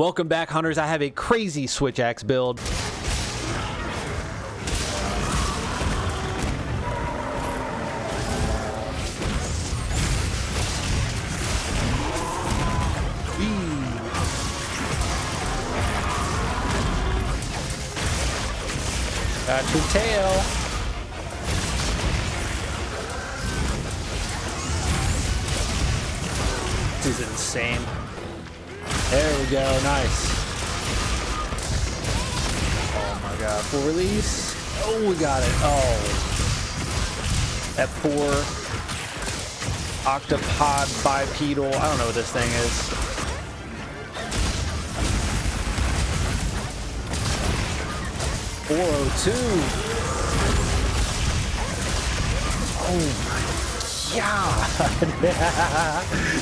Welcome back, hunters. I have a crazy switch axe build. Got your tail. This is insane. There we go. Nice. Oh my god. Full release. Oh, we got it. Oh. That poor octopod bipedal. I don't know what this thing is. $402. Oh my god.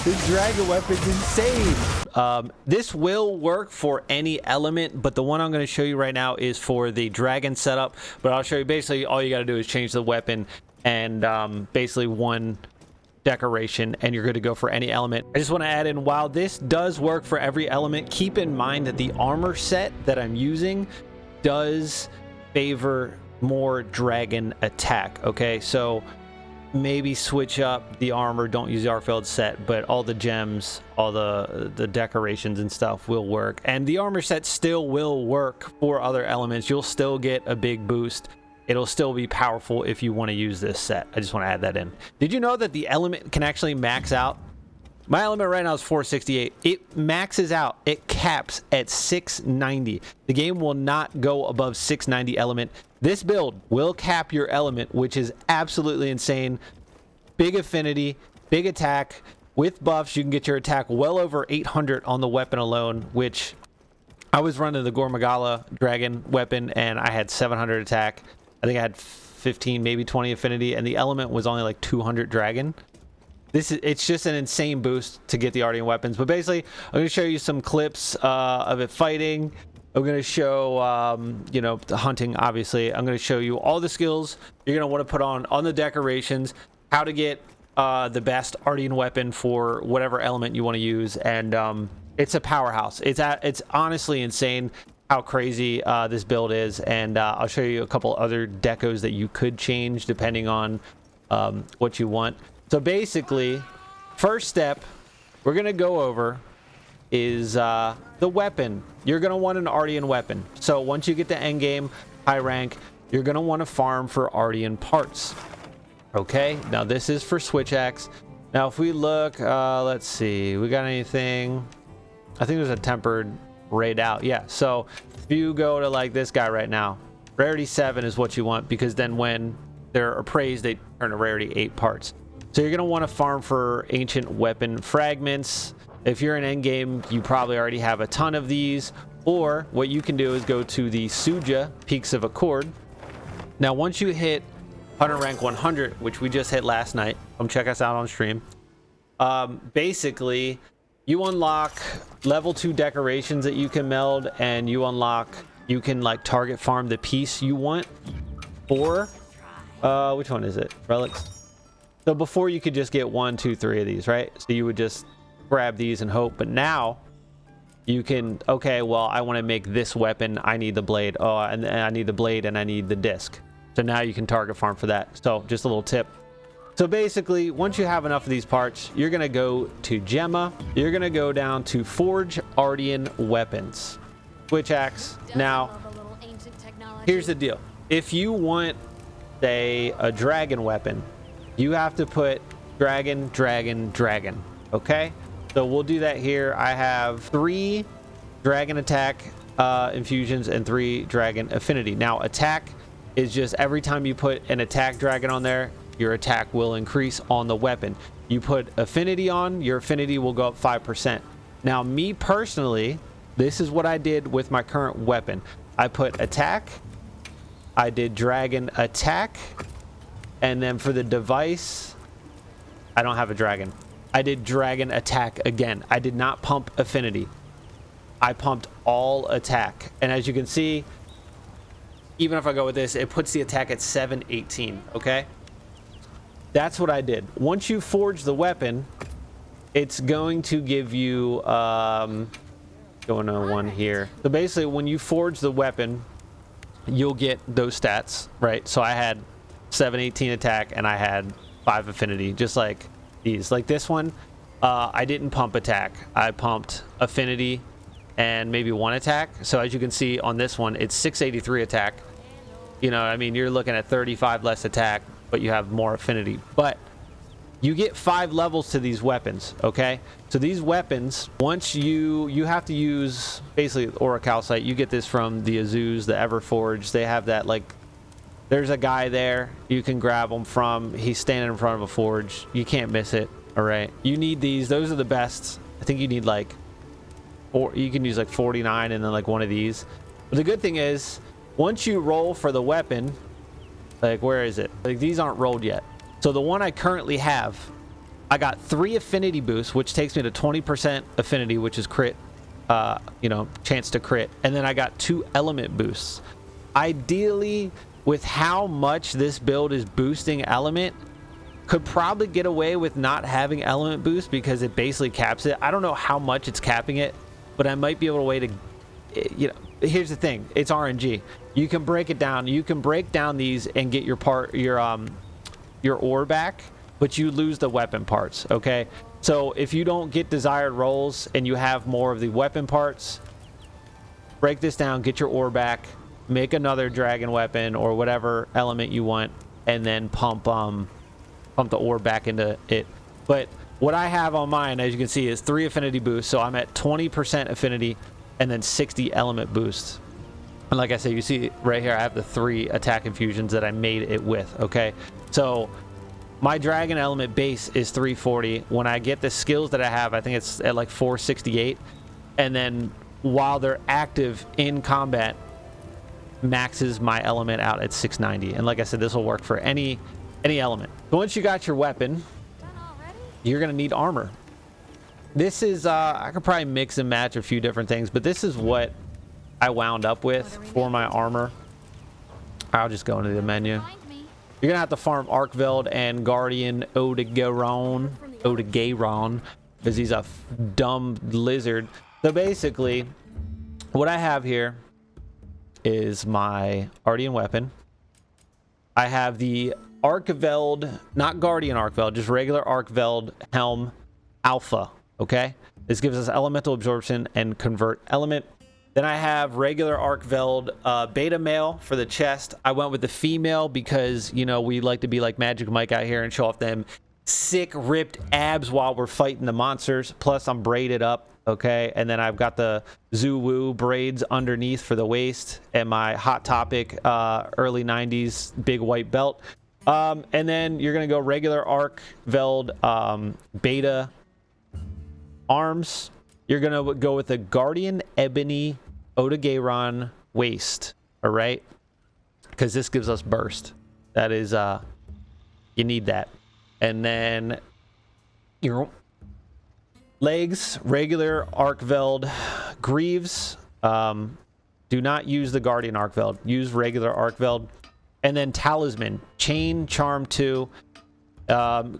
This dragon weapon's insane. This will work for any element, but the one I'm going to show you right now is for the dragon setup. But I'll show you basically all you got to do is change the weapon and basically one decoration and you're good to go for any element. I just want to add in, while this does work for every element, keep in mind that the armor set that I'm using does favor more dragon attack. Okay, so maybe switch up the armor, don't use the Arfield set, but all the gems, all the decorations and stuff will work, and the armor set still will work for other elements. You'll still get a big boost. It'll still be powerful if you want to use this set. I just want to add that in. Did you know that the element can actually max out? My element right now is 468. It maxes out. It caps at 690. The game will not go above 690 element. This build will cap your element, which is absolutely insane. Big affinity, big attack. With buffs, you can get your attack well over 800 on the weapon alone, which I was running the Gormagala dragon weapon and I had 700 attack. I think I had 15, maybe 20 affinity, and the element was only like 200 dragon. It's just an insane boost to get the Artian weapons. But basically, I'm going to show you some clips of it fighting. I'm going to show, you know, the hunting, obviously. I'm going to show you all the skills you're going to want to put on the decorations, how to get the best Artian weapon for whatever element you want to use. And it's a powerhouse. It's honestly insane how crazy this build is. And I'll show you a couple other decos that you could change depending on what you want. So basically, first step we're going to go over is the weapon. You're going to want an Artian weapon. So once you get to endgame, high rank, you're going to want to farm for Artian parts. Okay, now this is for switch axe. Now if we look, let's see, we got anything? I think there's a tempered raid out. Yeah, so if you go to like this guy right now, rarity 7 is what you want, because then when they're appraised, they turn to rarity 8 parts. So you're going to want to farm for ancient weapon fragments. If you're in endgame, you probably already have a ton of these. Or what you can do is go to the Suja Peaks of Accord. Now, once you hit hunter rank 100, which we just hit last night, come check us out on stream. Basically, you unlock level 2 decorations that you can meld, and you can like target farm the piece you want. Or, which one is it? Relics. So before you could just get 1, 2, 3 of these, right? So you would just grab these and hope. But now you can, okay, well, I want to make this weapon. I need the blade. Oh, and I need the blade and I need the disc. So now you can target farm for that. So just a little tip. So basically, once you have enough of these parts, you're going to go to Gemma. You're going to go down to Forge Artian Weapons. Switch axe. Now, here's the deal. If you want, say, a dragon weapon, you have to put dragon, dragon, dragon. Okay? So we'll do that here. I have 3 dragon attack infusions and 3 dragon affinity. Now, attack is just every time you put an attack dragon on there, your attack will increase on the weapon. You put affinity on, your affinity will go up 5%. Now, me personally, this is what I did with my current weapon. I put attack, I did dragon attack, and then for the device, I don't have a dragon. I did dragon attack again. I did not pump affinity. I pumped all attack. And as you can see, even if I go with this, it puts the attack at 718, okay? That's what I did. Once you forge the weapon, it's going to give you the Going to one here. So basically, when you forge the weapon, you'll get those stats, right? So I had 718 attack and I had 5 affinity, just like these. Like this one, I didn't pump attack. I pumped affinity and maybe 1 attack. So as you can see on this one, it's 683 attack. You know, I mean, you're looking at 35 less attack, but you have more affinity. But you get 5 levels to these weapons, okay? So these weapons, once you have to use basically Orichalcite. You get this from the Azus, the Everforge. They have that, like, there's a guy there you can grab him from. He's standing in front of a forge. You can't miss it, all right? You need these. Those are the best. I think you need like, or you can use like 49 and then like one of these. But the good thing is, once you roll for the weapon, like, where is it? Like, these aren't rolled yet. So the one I currently have, I got 3 affinity boosts, which takes me to 20% affinity, which is crit, you know, chance to crit. And then I got 2 element boosts. Ideally, with how much this build is boosting element, could probably get away with not having element boost because it basically caps it. I don't know how much it's capping it, but I might be able to way to, you know, here's the thing. It's RNG. You can break it down. You can break down these and get your ore back, but you lose the weapon parts, okay? So if you don't get desired rolls and you have more of the weapon parts, break this down, get your ore back, make another dragon weapon or whatever element you want, and then pump the ore back into it. But what I have on mine, as you can see, is 3 affinity boosts, so I'm at 20% affinity and then 60 element boosts. And like I said, you see right here, I have the 3 attack infusions that I made it with, okay? So my dragon element base is 340. When I get the skills that I have, I think it's at like 468. And then while they're active in combat, maxes my element out at 690. And like I said, this will work for any element. So once you got your weapon, you're gonna need armor. This is I could probably mix and match a few different things, but this is what I wound up with for my armor. I'll just go into the menu. You're gonna have to farm Arkveld and Guardian Odegaron, because he's a dumb lizard. So basically, what I have here is my Artian weapon. I have the Arkveld, not Guardian Arkveld, just regular Arkveld helm alpha, okay? This gives us elemental absorption and convert element. Then I have regular Arkveld beta male for the chest. I went with the female because, you know, we like to be like Magic Mike out here and show off them sick ripped abs while we're fighting the monsters. Plus I'm braided up, okay? And then I've got the Zuwu braids underneath for the waist and my Hot Topic early 90s big white belt. And then you're gonna go regular Arkveld beta arms. You're gonna go with the Guardian Ebony Odegaron waist, all right? Because this gives us burst. That is, you need that. And then your legs, regular Arkveld Greaves. Do not use the Guardian Arkveld. Use regular Arkveld. And then Talisman, Chain Charm 2.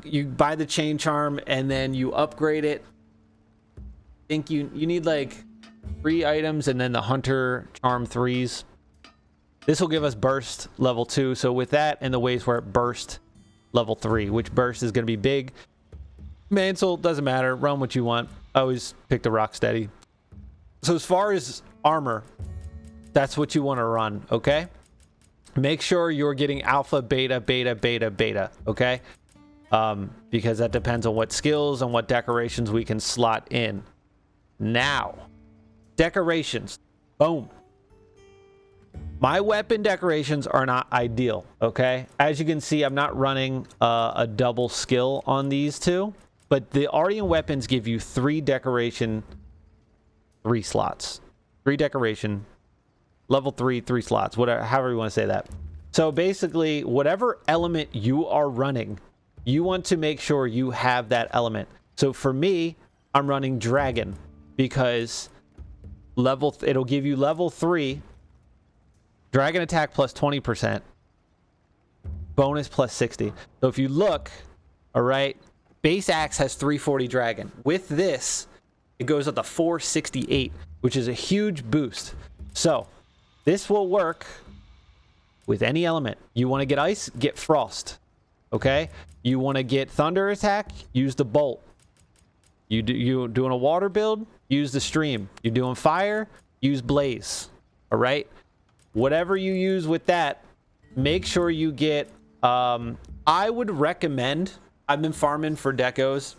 You buy the Chain Charm and then you upgrade it. I think you need like 3 items and then the Hunter Charm 3s. This will give us burst level 2. So with that and the ways where it burst level 3, which burst is going to be big. Mantle, doesn't matter. Run what you want. I always pick the Rocksteady. So as far as armor, that's what you want to run, okay? Make sure you're getting alpha, beta, beta, beta, beta, okay? Because that depends on what skills and what decorations we can slot in. Now, decorations. Boom. My weapon decorations are not ideal, okay? As you can see, I'm not running a double skill on these two, but the Artian weapons give you 3 decoration, 3 slots. 3 decoration, level 3, 3 slots, whatever, however you want to say that. So basically, whatever element you are running, you want to make sure you have that element. So for me, I'm running Dragon because it'll give you level 3 Dragon attack plus 20%, bonus plus 60. So if you look, all right, base axe has 340 dragon. With this, it goes up to 468. which is a huge boost. So this will work with any element. You want to get ice, get frost. Okay, you want to get thunder attack, use the bolt. You doing a water build, use the stream. You're doing fire, use blaze. All right, whatever you use with that, make sure you get I would recommend, I've been farming for decos,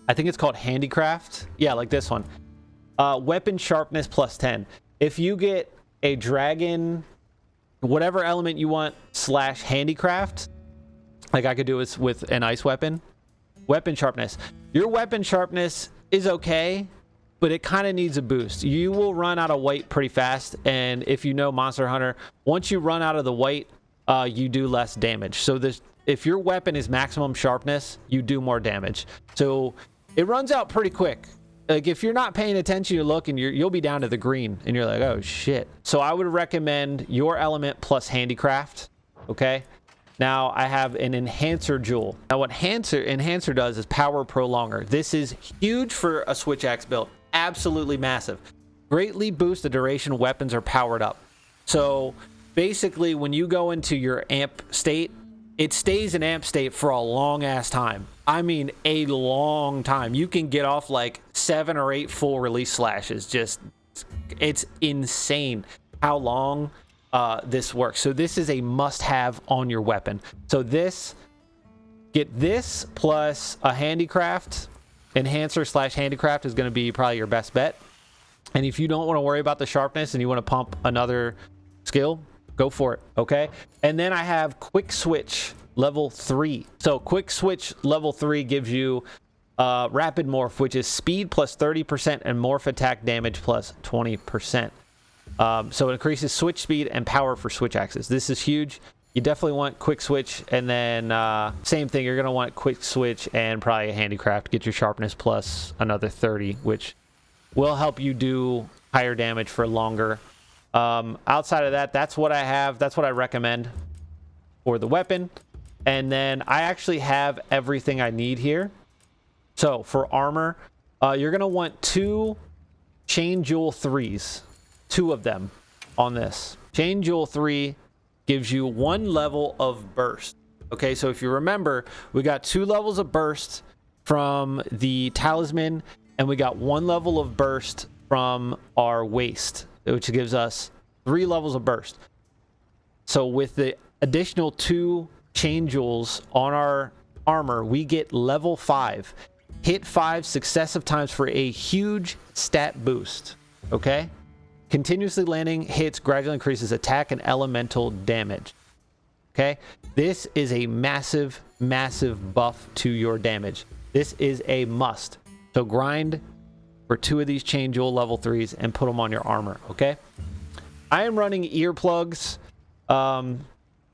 I think it's called handicraft, yeah, like this one, weapon sharpness plus 10. If you get a dragon, whatever element you want slash handicraft, like I could do this with an ice weapon, weapon sharpness, your weapon sharpness is okay, but it kind of needs a boost. You will run out of white pretty fast, and if you know Monster Hunter, once you run out of the white, you do less damage. So this, if your weapon is maximum sharpness, you do more damage. So it runs out pretty quick. Like if you're not paying attention, you look and you'll be down to the green, and you're like, oh shit. So I would recommend your element plus handicraft. Okay. Now I have an enhancer jewel. Now what enhancer does is power prolonger. This is huge for a switch axe build. Absolutely massive. Greatly boost the duration weapons are powered up. So basically when you go into your amp state, it stays in amp state for a long ass time. I mean a long time. You can get off like 7 or 8 full release slashes. Just, it's insane how long this works. So this is a must-have on your weapon. So this, get this plus a handicraft, enhancer slash handicraft is going to be probably your best bet. And if you don't want to worry about the sharpness and you want to pump another skill, go for it. Okay. And then I have quick switch level 3. So quick switch level 3 gives you rapid morph, which is speed plus 30% and morph attack damage plus 20%. So it increases switch speed and power for switch axes. This is huge. You definitely want quick switch, and then same thing, you're going to want quick switch and probably a handicraft. Get your sharpness plus another 30, which will help you do higher damage for longer. Outside of that, that's what I have. That's what I recommend for the weapon. And then I actually have everything I need here. So for armor, you're going to want 2 chain jewel 3s, 2 of them on this. Chain jewel 3 gives you 1 level of burst. Okay, so if you remember, we got 2 levels of burst from the talisman, and we got 1 level of burst from our waist, which gives us 3 levels of burst. So with the additional 2 chain jewels on our armor, we get level 5. Hit 5 successive times for a huge stat boost. Okay? Continuously landing hits gradually increases attack and elemental damage. Okay? This is a massive, massive buff to your damage. This is a must. So grind for 2 of these chain jewel level 3s and put them on your armor. Okay? I am running earplugs.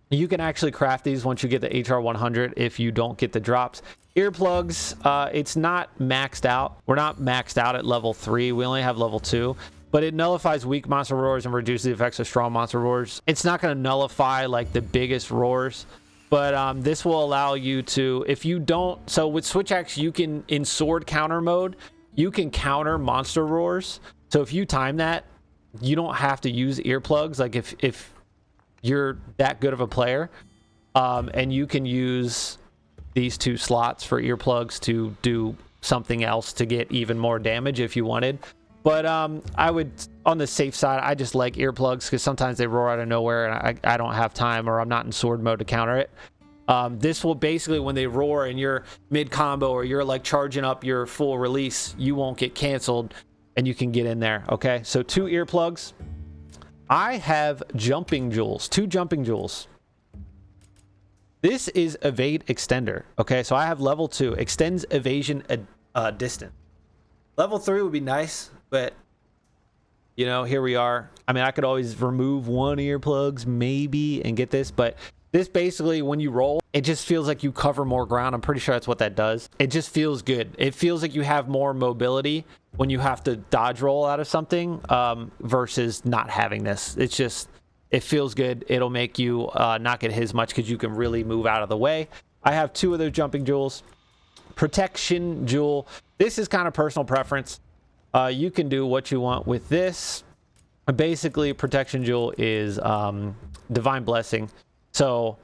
You can actually craft these once you get the HR 100 if you don't get the drops. Earplugs, it's not maxed out. We're not maxed out at level 3. We only have level 2. But it nullifies weak monster roars and reduces the effects of strong monster roars. It's not going to nullify like the biggest roars, but this will allow you to, if you don't, so with switch axe, you can, in sword counter mode, you can counter monster roars. So if you time that, you don't have to use earplugs. Like if you're that good of a player, and you can use these 2 slots for earplugs to do something else to get even more damage if you wanted. But I would, on the safe side, I just like earplugs because sometimes they roar out of nowhere and I don't have time, or I'm not in sword mode to counter it. This will basically, when they roar and you're mid combo or you're like charging up your full release, you won't get canceled and you can get in there. Okay, so 2 earplugs. I have jumping jewels, 2 jumping jewels. This is evade extender. Okay, so I have level 2, extends evasion distance. Level 3 would be nice, but you know, here we are. I mean, I could always remove 1 earplugs maybe and get this, but this basically, when you roll, it just feels like you cover more ground. I'm pretty sure that's what that does. It just feels good. It feels like you have more mobility when you have to dodge roll out of something versus not having this. It's just, it feels good. It'll make you not get hit as much because you can really move out of the way. I have 2 of those jumping jewels. Protection jewel. This is kind of personal preference. You can do what you want with this. Basically, protection jewel is divine blessing. So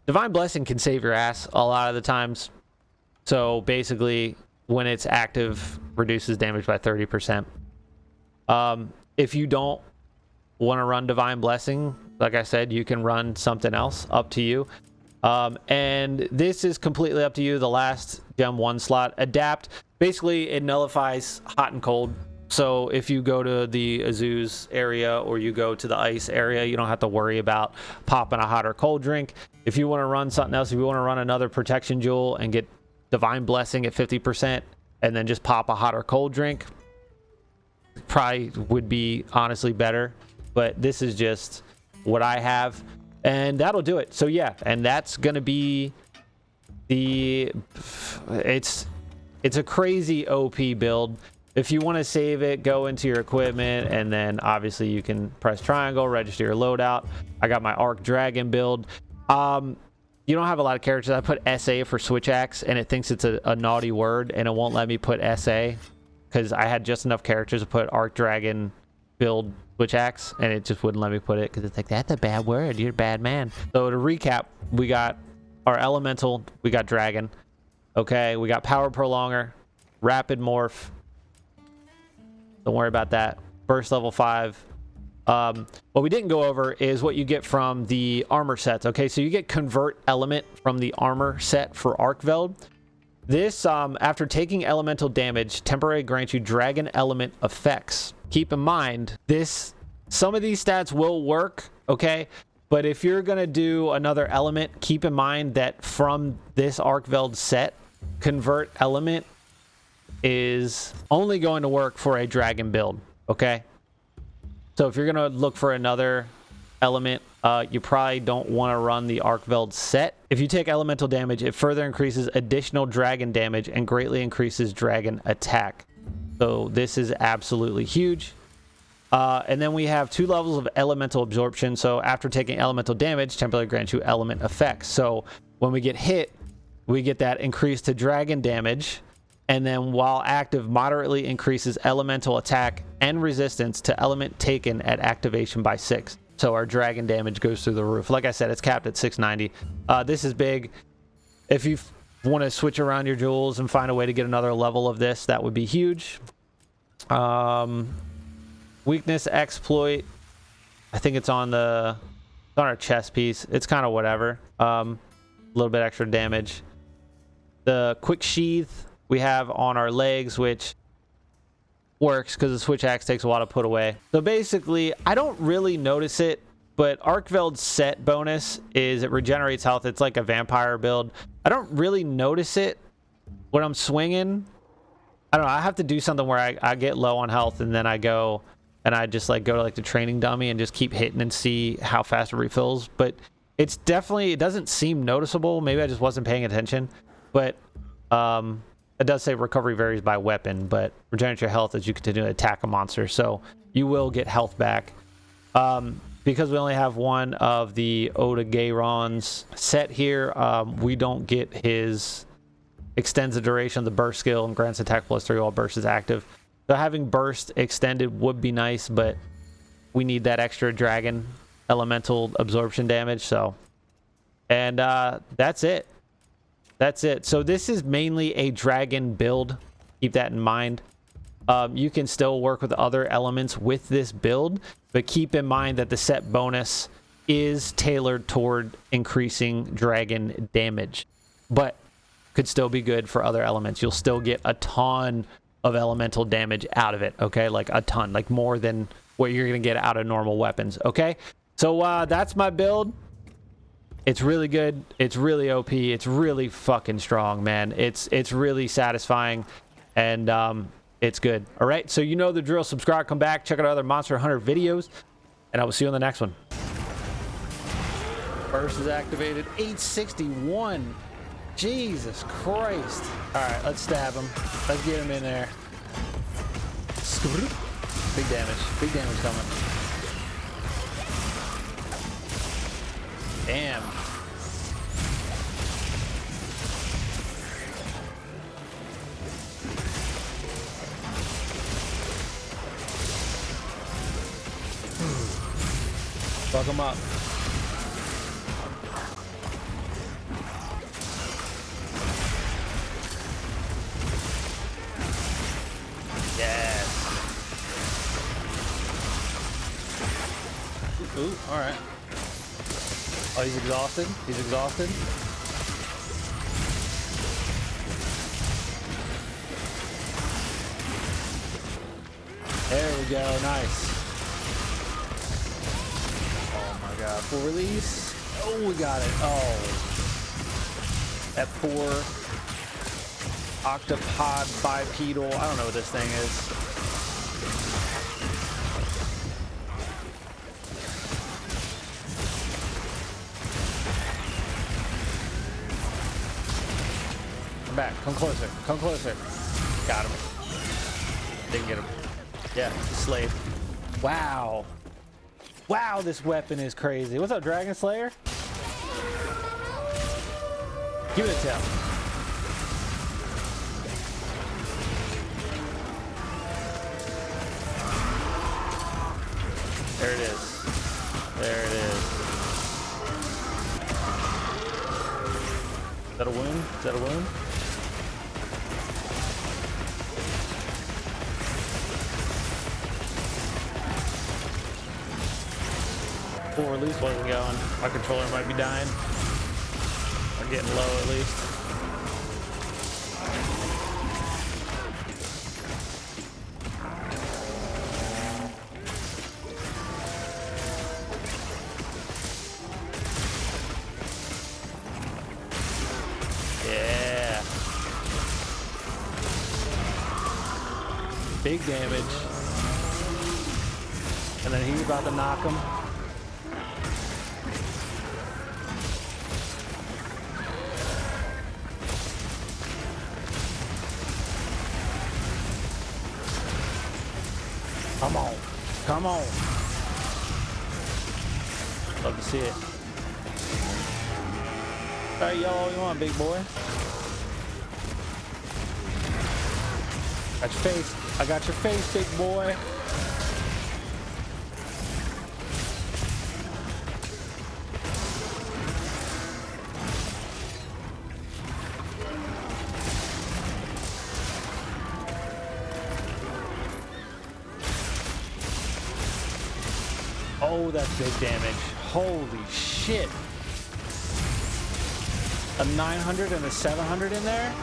divine blessing can save your ass a lot of the times. So basically, when it's active, reduces damage by 30%. If you don't want to run divine blessing, like I said, you can run something else, up to you. And this is completely up to you. The last gem 1 slot, adapt, basically it nullifies hot and cold. So if you go to the Azu's area or you go to the ice area, you don't have to worry about popping a hot or cold drink. If you want to run something else, if you want to run another protection jewel and get divine blessing at 50% and then just pop a hot or cold drink, probably would be honestly better. But this is just what I have, and that'll do it. So yeah, and that's gonna be the it's a crazy OP build. If you want to save it, go into your equipment, and then obviously you can press triangle, register your loadout. I got my Arc Dragon build. You don't have a lot of characters. I put SA for switch axe, and it thinks it's a naughty word, and it won't let me put SA because I had just enough characters to put Arc Dragon build switch axe, and it just wouldn't let me put it because it's like, that's a bad word, you're a bad man. So to recap, we got our elemental, we got dragon, okay, we got power prolonger, rapid morph, don't worry about that, burst level 5. What we didn't go over is what you get from the armor sets. Okay, so you get convert element from the armor set for Arcveld. This, after taking elemental damage, temporarily grants you dragon element effects. Keep in mind, some of these stats will work, okay? But if you're gonna do another element, keep in mind that from this Arcveld set, convert element is only going to work for a dragon build, okay? So if you're gonna look for another element, you probably don't want to run the Arcveld set. If you take elemental damage, it further increases additional dragon damage and greatly increases dragon attack. So this is absolutely huge. And then we have 2 levels of elemental absorption. So after taking elemental damage, temporarily grants you element effects. So when we get hit, we get that increase to dragon damage. And then while active, moderately increases elemental attack and resistance to element taken at activation by 6. So our dragon damage goes through the roof. Like I said, it's capped at 690. This is big. If you want to switch around your jewels and find a way to get another level of this, that would be huge. Weakness exploit. I think it's on our chest piece. It's kind of whatever. A little bit extra damage. The quick sheath we have on our legs, which works because the switch axe takes a while to put away. So basically, I don't really notice it, but Arcveld's set bonus is it regenerates health. It's like a vampire build. I don't really notice it when I'm swinging. I don't know. I have to do something where I get low on health, and then I go and I just like go to like the training dummy and just keep hitting and see how fast it refills. But it's definitely, it doesn't seem noticeable. Maybe I just wasn't paying attention, but it does say recovery varies by weapon, but regenerate your health as you continue to attack a monster. So you will get health back. Because we only have one of the Oda Gayron's set here, we don't get his extends the duration of the burst skill and grants attack +3 while burst is active. So having burst extended would be nice, but we need that extra dragon elemental absorption damage. So, and that's it. That's it. So this is mainly a dragon build. Keep that in mind. You can still work with other elements with this build, but keep in mind that the set bonus is tailored toward increasing dragon damage, but could still be good for other elements. You'll still get a ton of elemental damage out of it, okay? Like a ton, like more than what you're going to get out of normal weapons, okay? So that's my build. It's really good. It's really OP. It's really fucking strong, man. It's really satisfying, and it's good. All right, so you know the drill. Subscribe, come back, check out other Monster Hunter videos, and I will see you on the next one. Burst is activated. 861. Jesus Christ. All right, let's stab him. Let's get him in there. Big damage. Big damage coming. Damn. Fuck him up. Yes. Ooh, all right. Oh, he's exhausted. He's exhausted. There we go. Nice. Oh my God. Full release. Oh, we got it. Oh. That poor octopod bipedal. I don't know what this thing is. Come back. Come closer. Come closer. Got him. Didn't get him. Yeah, slave. Wow. Wow, this weapon is crazy. What's up, Dragon Slayer? Give it a tap. There it is. There it is. Is that a wound? Is that a wound? Full release wasn't going. My controller might be dying. Or getting low at least. Yeah. Big damage. And then he's about to knock him. Come on. Come on. Love to see it. All right, y'all, you want, big boy? Got your face. I got your face, big boy. Oh, that's big damage. Holy shit. A 900 and a 700 in there?